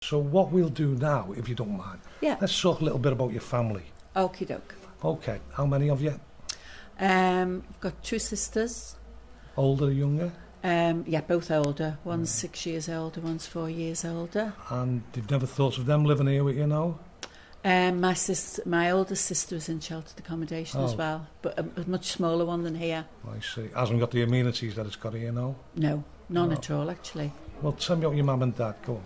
So what we'll do now, if you don't mind, Yeah. let's talk a little bit about your family. Okie doke. Okay, how many of you? I've got 2 sisters. Older, younger? Yeah, both older. One's 6 years older, one's 4 years older. And you've never thought of them living here with you now? My oldest sister was in sheltered accommodation as well, but a much smaller one than here. I see. Hasn't got the amenities that it's got here now? No, none at all, actually. Well, tell me about your mum and dad. Go on.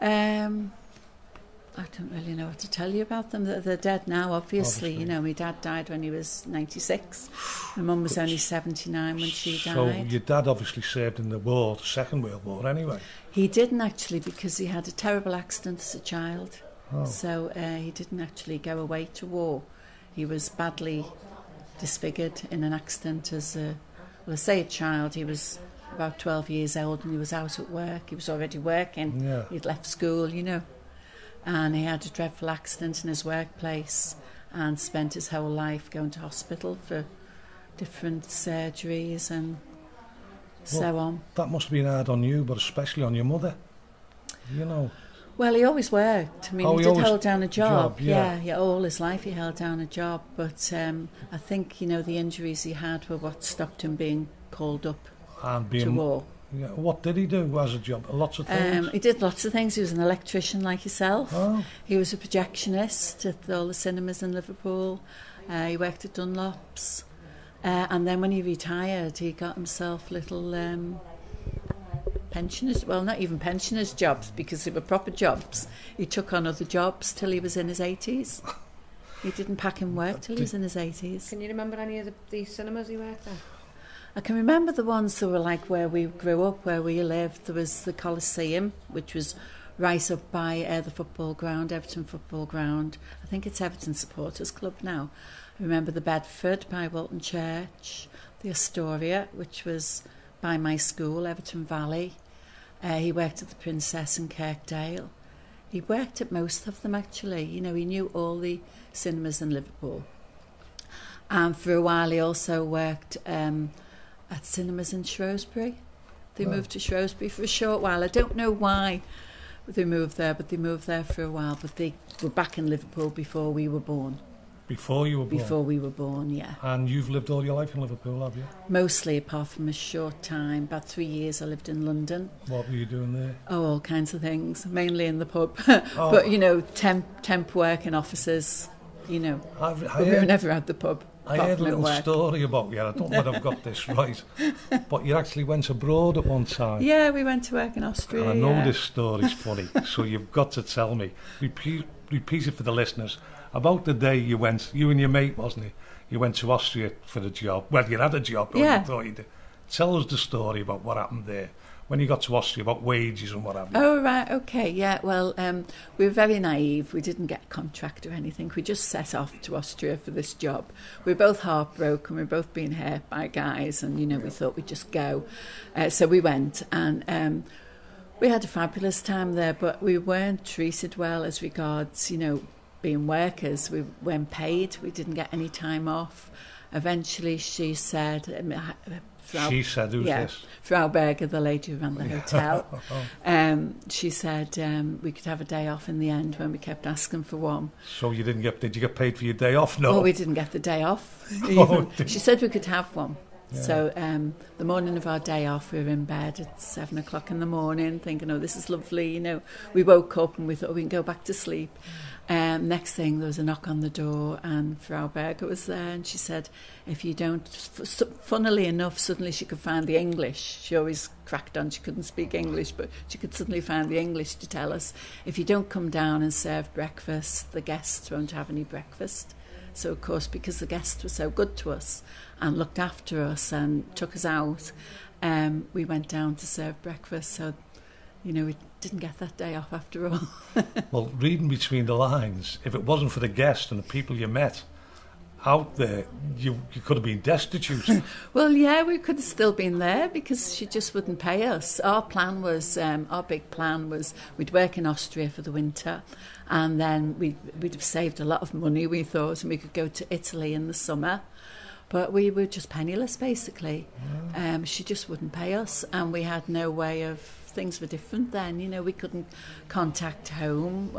I don't really know what to tell you about them. They're dead now, obviously. You know, my dad died when he was 96. My mum was only 79 when she died. So your dad obviously served in the war, the Second World War anyway? He didn't actually, because he had a terrible accident as a child. Oh. So he didn't actually go away to war. He was badly disfigured in an accident as I say a child. He was about 12 years old and he was out at work. He was already working. Yeah. He'd left school, you know. And he had a dreadful accident in his workplace and spent his whole life going to hospital for different surgeries and so on. That must have been hard on you, but especially on your mother, you know. Well, he always worked. I mean, he did hold down a job. Yeah, all his life he held down a job. But I think, you know, the injuries he had were what stopped him being called up to war. Yeah. What did he do as a job? Lots of things? He did lots of things. He was an electrician like yourself. Oh. He was a projectionist at all the cinemas in Liverpool. He worked at Dunlop's. And then when he retired, he got himself little... pensioners, well, not even pensioners jobs, because they were proper jobs. He took on other jobs till he was in his 80s. He didn't pack in work till he was in his 80s. Can you remember any of the cinemas he worked at? I can remember the ones that were like where we grew up, where we lived. There was the Coliseum, which was right up by the football ground, Everton football ground. I think it's Everton Supporters Club now. I remember the Bedford by Walton Church, the Astoria, which was by my school, Everton Valley. He worked at the Princess in Kirkdale. He worked at most of them, actually. You know, he knew all the cinemas in Liverpool. And for a while he also worked at cinemas in Shrewsbury. They moved to Shrewsbury for a short while. I don't know why they moved there, but they moved there for a while. But they were back in Liverpool before we were born. Before you were born? Before we were born, yeah. And you've lived all your life in Liverpool, have you? Mostly, apart from a short time. About 3 years I lived in London. What were you doing there? Oh, all kinds of things. Mainly in the pub. But, you know, temp work in offices, you know. We never had the pub. I heard a little story about you. I don't know whether I've got this right. But you actually went abroad at one time. Yeah, we went to work in Austria. And I know this story's funny, so you've got to tell me. Repeat it for the listeners. About the day you went, you and your mate, wasn't it? You went to Austria for the job. Well, you had a job, but you thought you did. Tell us the story about what happened there. When you got to Austria, about wages and what have you. Oh, right, okay, yeah. Well, we were very naive. We didn't get a contract or anything. We just set off to Austria for this job. We were both heartbroken. We were both being hurt by guys, and, you know, we thought we'd just go. So we went, and we had a fabulous time there, but we weren't treated well as regards, you know, being workers. We weren't paid. We didn't get any time off. Eventually, she said... Who's this? Frau Berger, the lady who ran the hotel. She said we could have a day off in the end when we kept asking for one. So you didn't get... Did you get paid for your day off? No. Oh, we didn't get the day off. She said we could have one. Yeah. So the morning of our day off, we were in bed at 7 o'clock in the morning, thinking, oh, this is lovely, you know. We woke up and we thought we can go back to sleep. Next thing, there was a knock on the door, and Frau Berger was there, and she said, if you don't... Funnily enough, suddenly she could find the English. She always cracked on, she couldn't speak English, but she could suddenly find the English to tell us, if you don't come down and serve breakfast, the guests won't have any breakfast. So, of course, because the guests were so good to us and looked after us and took us out, we went down to serve breakfast. So, you know, we didn't get that day off after all. Well, reading between the lines, if it wasn't for the guests and the people you met out there, you could have been destitute. Well, yeah, we could have still been there because she just wouldn't pay us. Our plan was, our big plan was we'd work in Austria for the winter, and then we'd have saved a lot of money, we thought, and we could go to Italy in the summer. But we were just penniless, basically. She just wouldn't pay us, and we had no way of things were different then. You know, we couldn't contact home.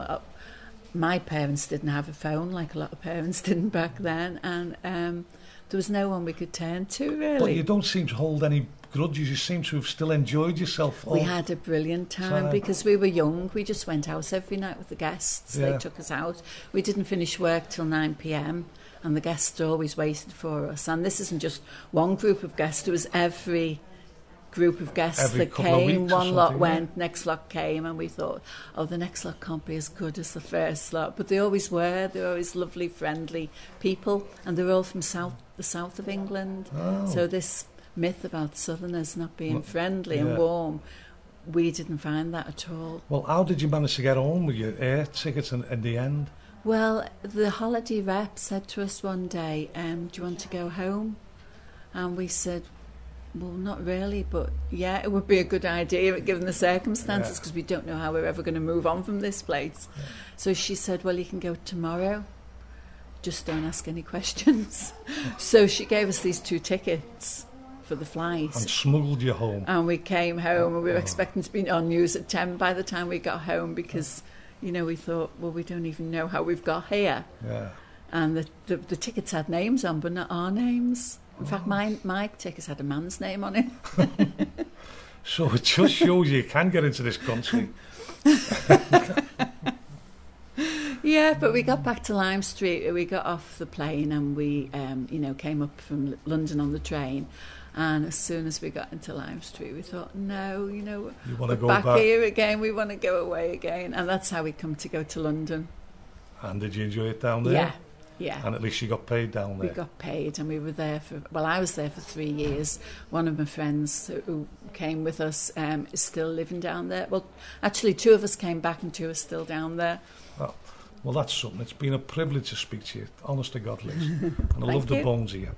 My parents didn't have a phone, like a lot of parents didn't back then, and there was no one we could turn to, really. But you don't seem to hold any grudges. You seem to have still enjoyed yourself. We had a brilliant time because we were young. We just went out every night with the guests. They took us out. We didn't finish work till 9 p.m. and the guests always waited for us. And this isn't just one group of guests. It was every group of guests that came. One lot went, next lot came, and we thought, oh, the next lot can't be as good as the first lot. But they always were. They were always lovely, friendly people, and they were all from the south of England. Oh. So this myth about Southerners not being friendly and warm, we didn't find that at all. Well, how did you manage to get home with your air tickets in the end? Well, the holiday rep said to us one day, do you want to go home? And we said, well, not really, but yeah, it would be a good idea given the circumstances, because we don't know how we're ever going to move on from this place. Yeah. So she said, well, you can go tomorrow. Just don't ask any questions. So she gave us these 2 tickets for the flight. And smuggled you home. And we came home, and we were expecting to be on news at 10 by the time we got home, because, you know, we thought, well, we don't even know how we've got here. Yeah. And the tickets had names on, but not our names. In fact, my tickets had a man's name on it. So it just shows you can get into this country. Yeah, but we got back to Lime Street. We got off the plane and we, came up from London on the train. And as soon as we got into Lime Street, we thought, no, we're back here again. We want to go away again. And that's how we come to go to London. And did you enjoy it down there? Yeah. Yeah. And at least you got paid down there. We got paid, and we were there I was there for 3 years. One of my friends who came with us is still living down there. Well, actually, 2 of us came back and 2 are still down there. Oh, well, that's something. It's been a privilege to speak to you. Honest to God, Liz. And I love the bones of you.